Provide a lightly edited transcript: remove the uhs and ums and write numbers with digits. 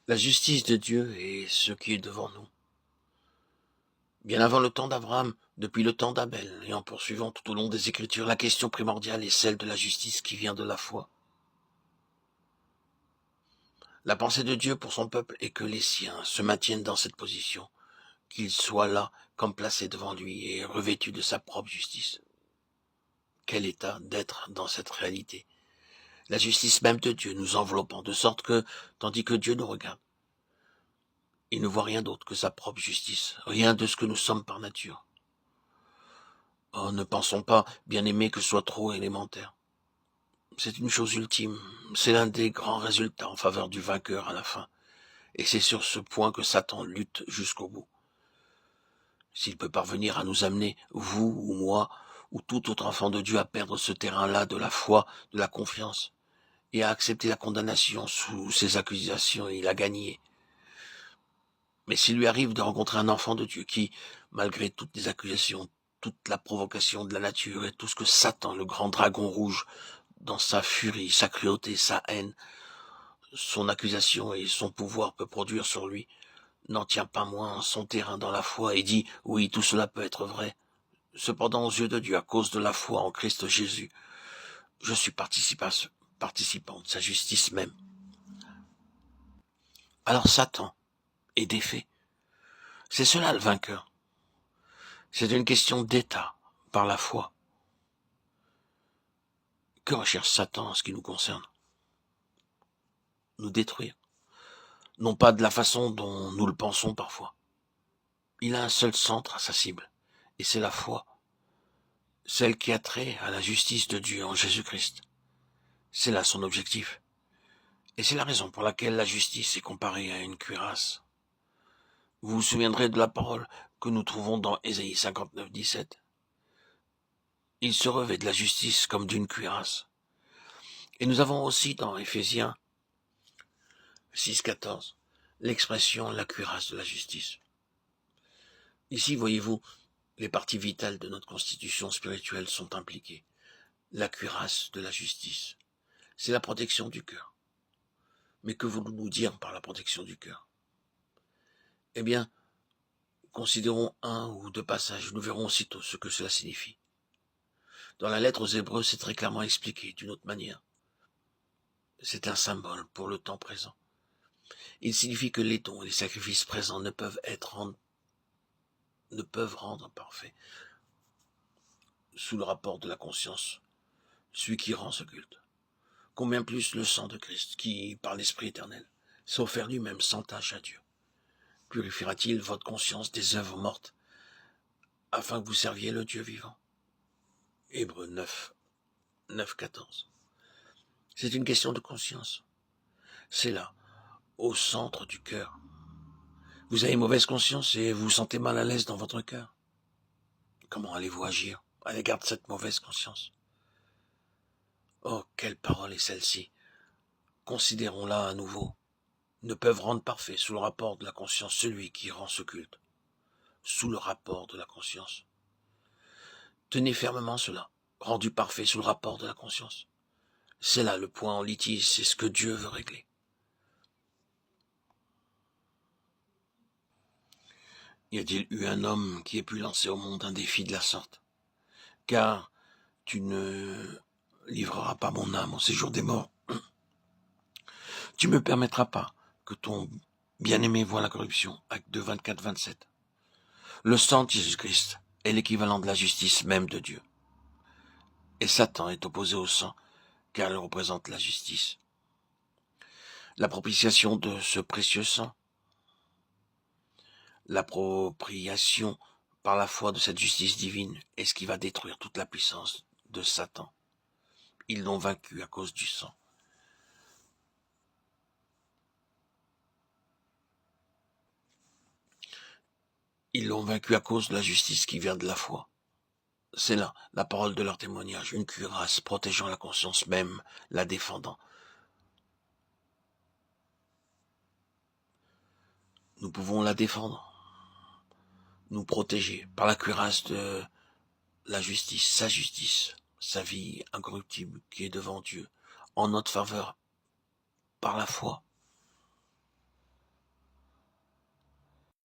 La justice de Dieu est ce qui est devant nous. Bien avant le temps d'Abraham, depuis le temps d'Abel, et en poursuivant tout au long des Écritures, la question primordiale est celle de la justice qui vient de la foi. La pensée de Dieu pour son peuple est que les siens se maintiennent dans cette position, qu'ils soient là comme placés devant lui et revêtus de sa propre justice. Quel état d'être dans cette réalité! La justice même de Dieu nous enveloppant, de sorte que, tandis que Dieu nous regarde, il ne voit rien d'autre que sa propre justice, rien de ce que nous sommes par nature. Oh, ne pensons pas, bien-aimés, que ce soit trop élémentaire. C'est une chose ultime, c'est l'un des grands résultats en faveur du vainqueur à la fin. Et c'est sur ce point que Satan lutte jusqu'au bout. S'il peut parvenir à nous amener, vous ou moi, ou tout autre enfant de Dieu, à perdre ce terrain-là de la foi, de la confiance, et à accepter la condamnation sous ses accusations, il a gagné. Mais s'il lui arrive de rencontrer un enfant de Dieu qui, malgré toutes les accusations, toute la provocation de la nature et tout ce que Satan, le grand dragon rouge, dans sa furie, sa cruauté, sa haine, son accusation et son pouvoir peut produire sur lui, n'en tient pas moins son terrain dans la foi et dit, oui, tout cela peut être vrai. Cependant, aux yeux de Dieu, à cause de la foi en Christ Jésus, je suis participant de sa justice même. Alors Satan est défait. C'est cela le vainqueur. C'est une question d'état par la foi. Que recherche Satan en ce qui nous concerne? Nous détruire. Non pas de la façon dont nous le pensons parfois. Il a un seul centre à sa cible, et c'est la foi. Celle qui a trait à la justice de Dieu en Jésus-Christ. C'est là son objectif. Et c'est la raison pour laquelle la justice est comparée à une cuirasse. Vous vous souviendrez de la parole que nous trouvons dans Ésaïe 59, 17. Il se revêt de la justice comme d'une cuirasse. Et nous avons aussi dans Éphésiens 6, 14 l'expression la cuirasse de la justice. Ici, voyez-vous, les parties vitales de notre constitution spirituelle sont impliquées. La cuirasse de la justice, c'est la protection du cœur. Mais que voulons-nous dire par la protection du cœur? Eh bien, considérons un ou deux passages, nous verrons aussitôt ce que cela signifie. Dans la lettre aux Hébreux, c'est très clairement expliqué d'une autre manière. C'est un symbole pour le temps présent. Il signifie que les dons et les sacrifices présents ne peuvent rendre parfait sous le rapport de la conscience, celui qui rend ce culte. Combien plus le sang de Christ, qui, par l'Esprit éternel, s'est offert lui-même sans tâche à Dieu, purifiera-t-il votre conscience des œuvres mortes, afin que vous serviez le Dieu vivant? Hébreux 9, 14. C'est une question de conscience. C'est là, au centre du cœur. Vous avez mauvaise conscience et vous vous sentez mal à l'aise dans votre cœur. Comment allez-vous agir à l'égard de cette mauvaise conscience? Oh, quelle parole est celle-ci! Considérons-la à nouveau. Ne peuvent rendre parfait sous le rapport de la conscience celui qui rend ce culte. Sous le rapport de la conscience. Tenez fermement cela, rendu parfait sous le rapport de la conscience. C'est là le point en litige, c'est ce que Dieu veut régler. Y a-t-il eu un homme qui ait pu lancer au monde un défi de la sorte? Car tu ne livreras pas mon âme au séjour des morts. Tu me permettras pas que ton bien-aimé voie la corruption. Acte 2, 24, 27. Le sang de Jésus-Christ est l'équivalent de la justice même de Dieu. Et Satan est opposé au sang, car il représente la justice. La propitiation de ce précieux sang, l'appropriation par la foi de cette justice divine est ce qui va détruire toute la puissance de Satan. Ils l'ont vaincu à cause du sang. Ils l'ont vaincu à cause de la justice qui vient de la foi. C'est là la parole de leur témoignage, une cuirasse protégeant la conscience même, la défendant. Nous pouvons la défendre, nous protéger par la cuirasse de la justice, sa vie incorruptible qui est devant Dieu, en notre faveur, par la foi.